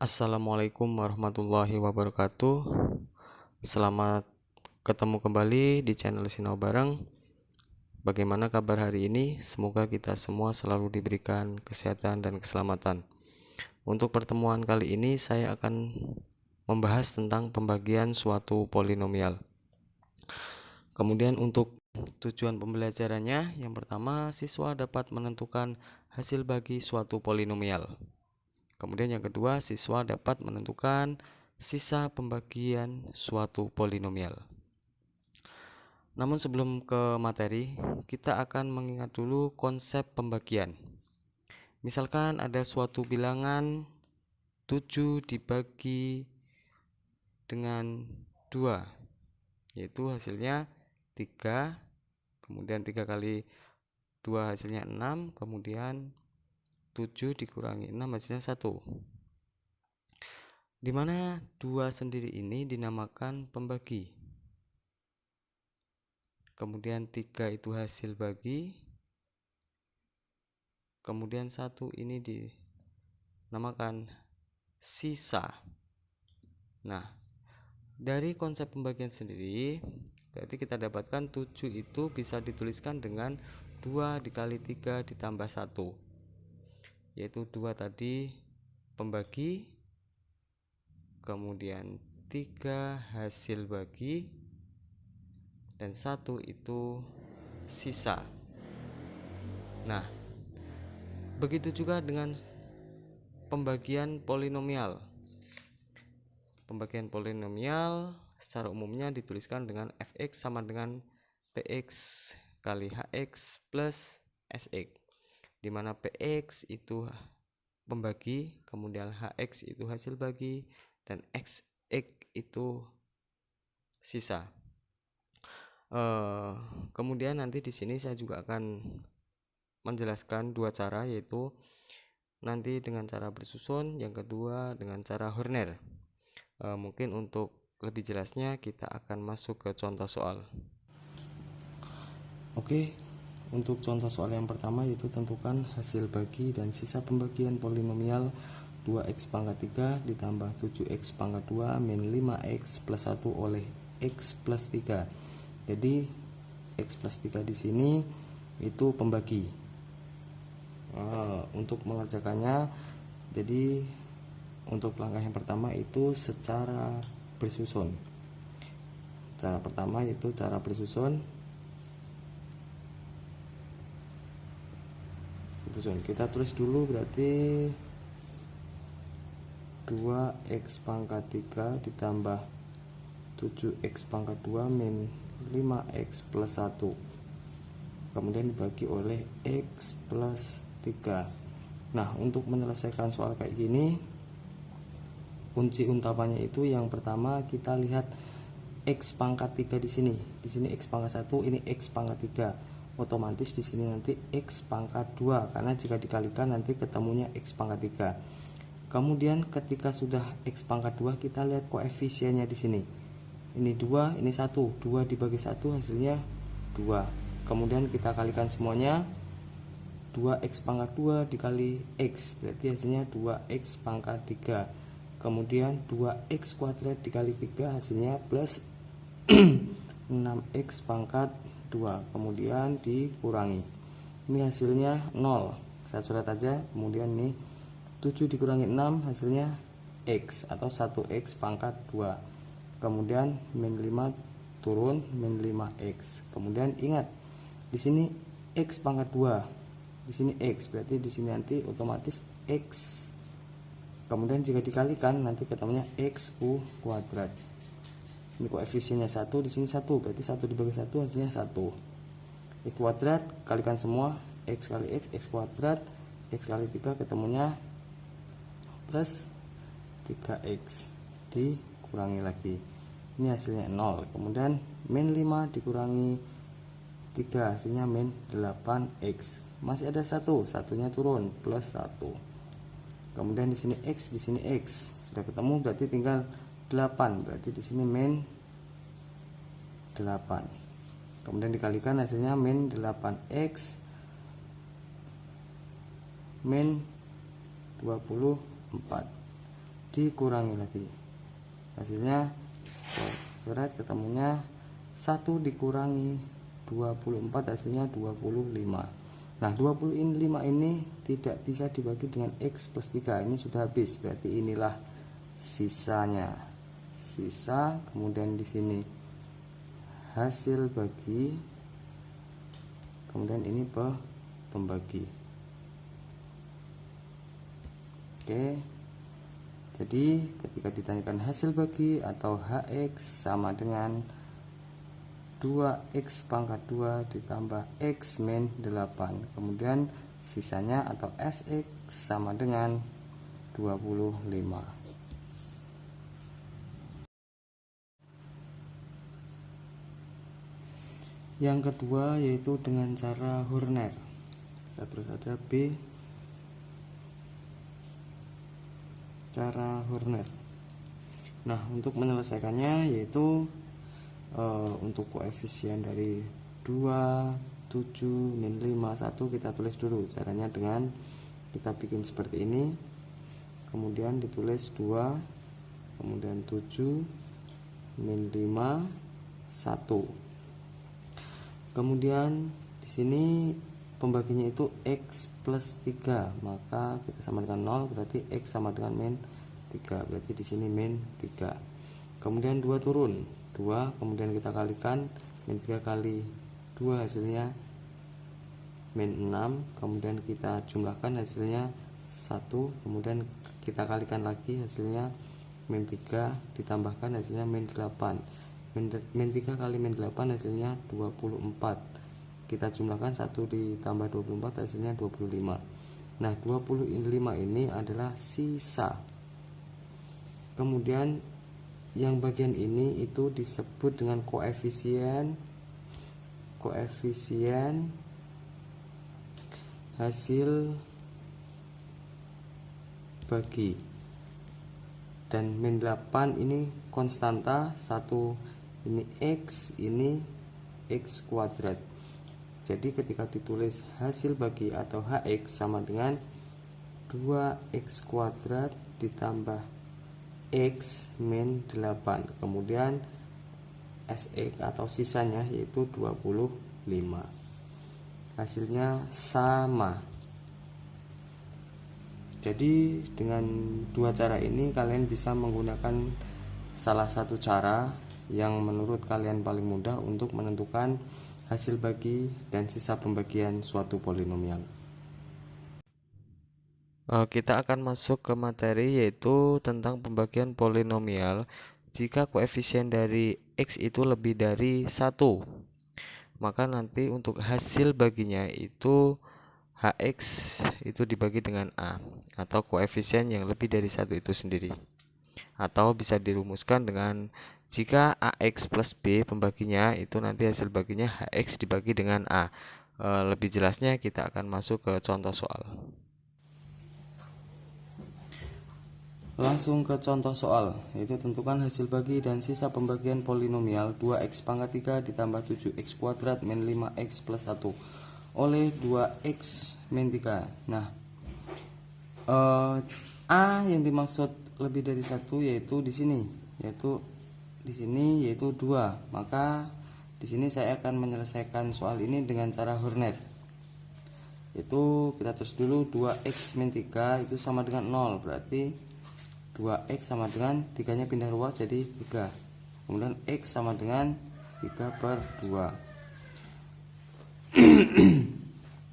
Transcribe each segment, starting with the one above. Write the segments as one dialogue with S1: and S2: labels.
S1: Assalamualaikum warahmatullahi wabarakatuh. Selamat ketemu kembali di channel Sinau Bareng. Bagaimana kabar hari ini? Semoga kita semua selalu diberikan kesehatan dan keselamatan. Untuk pertemuan kali ini saya akan membahas tentang pembagian suatu polinomial. Kemudian untuk tujuan pembelajarannya, yang pertama siswa dapat menentukan hasil bagi suatu polinomial. Kemudian yang kedua, siswa dapat menentukan sisa pembagian suatu polinomial. Namun sebelum ke materi, kita akan mengingat dulu konsep pembagian. Misalkan ada suatu bilangan 7 dibagi dengan 2, yaitu hasilnya 3, kemudian 3 kali 2 hasilnya 6, kemudian 7 dikurangi 6 hasilnya 1. Dimana 2 sendiri ini dinamakan pembagi. Kemudian 3 itu hasil bagi. Kemudian 1 ini dinamakan sisa. Nah, dari konsep pembagian sendiri, berarti kita dapatkan 7 itu bisa dituliskan dengan 2 dikali 3 ditambah 1. Yaitu 2 tadi pembagi, kemudian 3 hasil bagi, dan 1 itu sisa. Nah, begitu juga dengan pembagian polinomial. Pembagian polinomial secara umumnya dituliskan dengan fx sama dengan px kali hx plus sx, dimana px itu pembagi, kemudian hx itu hasil bagi, dan xx itu sisa. Kemudian nanti di sini saya juga akan menjelaskan dua cara, yaitu nanti dengan cara bersusun, yang kedua dengan cara Horner. Mungkin untuk lebih jelasnya kita akan masuk ke contoh soal. Oke, untuk contoh soal yang pertama yaitu tentukan hasil bagi dan sisa pembagian polinomial 2x pangkat 3 ditambah 7x pangkat 2 min 5x plus 1 oleh x plus 3. Jadi x plus 3 di sini itu pembagi. Untuk mengerjakannya, jadi untuk langkah yang pertama itu secara bersusun. Cara pertama yaitu cara bersusun. Kita tulis dulu, berarti 2x pangkat 3 ditambah 7x pangkat 2 min 5x plus 1, kemudian dibagi oleh x plus 3. Nah, untuk menyelesaikan soal kayak gini, kunci utamanya itu yang pertama kita lihat x pangkat 3 di sini. Di sini x pangkat 1, ini x pangkat 3. Otomatis di sini nanti x pangkat 2 karena jika dikalikan nanti ketemunya x pangkat 3. Kemudian ketika sudah x pangkat 2, kita lihat koefisiennya di sini. Ini 2, ini 1. 2 dibagi 1 hasilnya 2. Kemudian kita kalikan semuanya. 2x pangkat 2 dikali x berarti hasilnya 2x pangkat 3. Kemudian 2x kuadrat dikali 3 hasilnya plus 6x pangkat 2. Kemudian dikurangi. Ini hasilnya 0. Saya coret aja. Kemudian ini 7 dikurangi 6 hasilnya x atau 1x pangkat 2. Kemudian min 5 turun min 5x. Kemudian ingat di sini x pangkat 2. Di sini x berarti di sini nanti otomatis x. Kemudian jika dikalikan nanti ketemunya x kuadrat. Ini koefisiennya 1, di sini 1, berarti 1 dibagi 1 hasilnya 1. X kuadrat kalikan semua, x kali x kuadrat, x kali 3 ketemunya plus 3x, dikurangi lagi. Ini hasilnya 0. Kemudian min 5 dikurangi 3 hasilnya min 8x. Masih ada 1, satunya turun plus 1. Kemudian di sini x, di sini x. Sudah ketemu berarti tinggal 8. Berarti di sini min 8. Kemudian dikalikan hasilnya min 8x min 24. dikurangi lagi. Hasilnya coret, ketemunya 1 dikurangi 24, hasilnya 25. Nah 25 ini tidak bisa dibagi dengan X plus 3, ini sudah habis, berarti inilah sisanya. Sisa, kemudian di sini hasil bagi, kemudian ini pembagi. Oke, jadi ketika ditanyakan hasil bagi atau HX sama dengan 2X pangkat 2 ditambah X min 8, kemudian sisanya atau SX sama dengan 25. Yang kedua yaitu dengan cara Horner. Saya tulis saja B, cara Horner. Nah untuk menyelesaikannya yaitu untuk koefisien dari 2, 7, min 5, 1 kita tulis dulu. Caranya dengan kita bikin seperti ini, kemudian ditulis 2, kemudian 7, min 5, 1. Kemudian di sini pembaginya itu X plus 3, maka kita sama dengan 0, berarti X sama dengan min 3, berarti di sini min 3. Kemudian 2 turun 2, kemudian kita kalikan min 3 kali 2 hasilnya min 6, kemudian kita jumlahkan hasilnya 1, kemudian kita kalikan lagi hasilnya min 3 ditambahkan hasilnya min 8. Min 3 kali min 8 hasilnya 24, kita jumlahkan 1 ditambah 24 hasilnya 25. Nah 25 ini adalah sisa. Kemudian yang bagian ini itu disebut dengan koefisien hasil bagi, dan min 8 ini konstanta, 1 ini X, ini X kuadrat. Jadi ketika ditulis hasil bagi atau HX sama dengan 2X kuadrat ditambah X min 8, kemudian SX atau sisanya yaitu 25. Hasilnya sama. Jadi dengan dua cara ini kalian bisa menggunakan salah satu cara yang menurut kalian paling mudah untuk menentukan hasil bagi dan sisa pembagian suatu polinomial. Kita akan masuk ke materi yaitu tentang pembagian polinomial jika koefisien dari X itu lebih dari 1. Maka nanti untuk hasil baginya itu HX itu dibagi dengan A, atau koefisien yang lebih dari 1 itu sendiri. Atau bisa dirumuskan dengan jika AX plus B pembaginya itu nanti hasil baginya HX dibagi dengan A. Lebih jelasnya kita akan masuk ke contoh soal. Langsung ke contoh soal, yaitu tentukan hasil bagi dan sisa pembagian polinomial 2x pangkat 3 ditambah 7x kuadrat min 5x plus 1 oleh 2x min 3. Nah, A yang dimaksud lebih dari 1 yaitu di sini, yaitu 2. Maka di sini saya akan menyelesaikan soal ini dengan cara Horner. Itu kita tulis dulu 2x min 3 itu sama dengan 0, berarti 2x sama dengan 3 nya pindah ruas jadi 3, kemudian x sama dengan 3 per 2.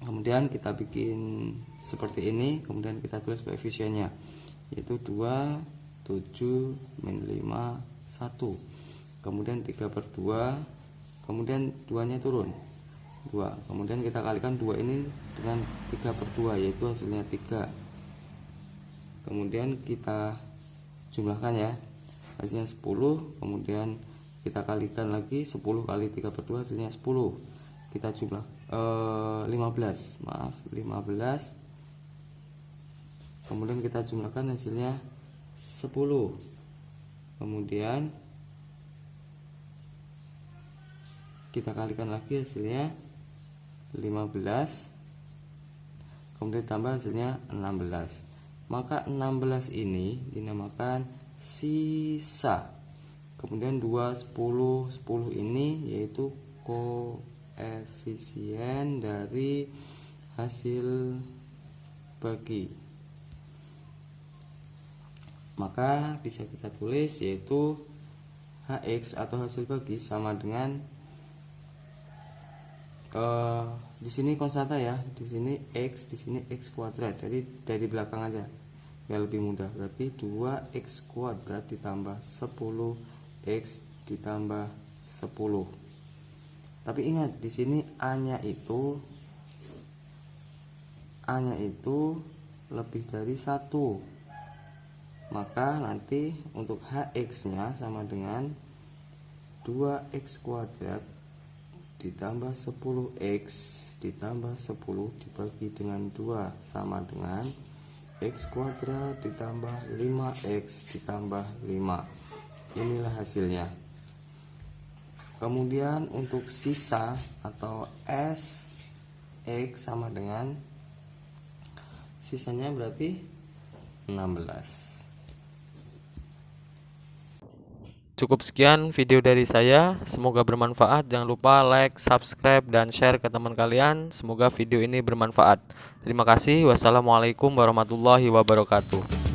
S1: Kemudian kita bikin seperti ini, kemudian kita tulis koefisiennya yaitu 2, 7, min 5, 1, kemudian 3 per 2, kemudian 2 nya turun 2, kemudian kita kalikan 2 ini dengan 3 per 2 yaitu hasilnya 3, kemudian kita jumlahkan ya, hasilnya 10, kemudian kita kalikan lagi 10 kali 3 per 2 hasilnya 10, kita jumlah 15, kemudian kita jumlahkan hasilnya 10, kemudian kita kalikan lagi hasilnya 15, kemudian tambah hasilnya 16. maka 16 ini dinamakan sisa. Kemudian 2, 10, 10 ini yaitu koefisien dari hasil bagi. Maka bisa kita tulis yaitu HX atau hasil bagi sama dengan di sini konstanta ya, di sini X, di sini X kuadrat. Jadi dari belakang aja biar lebih mudah. Berarti 2X kuadrat ditambah 10X ditambah 10. Tapi ingat di sini A-nya itu lebih dari 1. Maka nanti untuk HX-nya sama dengan 2X kuadrat ditambah 10X ditambah 10 dibagi dengan 2 sama dengan X kuadrat ditambah 5X ditambah 5. Inilah hasilnya. Kemudian untuk sisa atau SX sama dengan sisanya berarti 16. Cukup sekian video dari saya, semoga bermanfaat. Jangan lupa like, subscribe, dan share ke teman kalian. Semoga video ini bermanfaat. Terima kasih. Wassalamualaikum warahmatullahi wabarakatuh.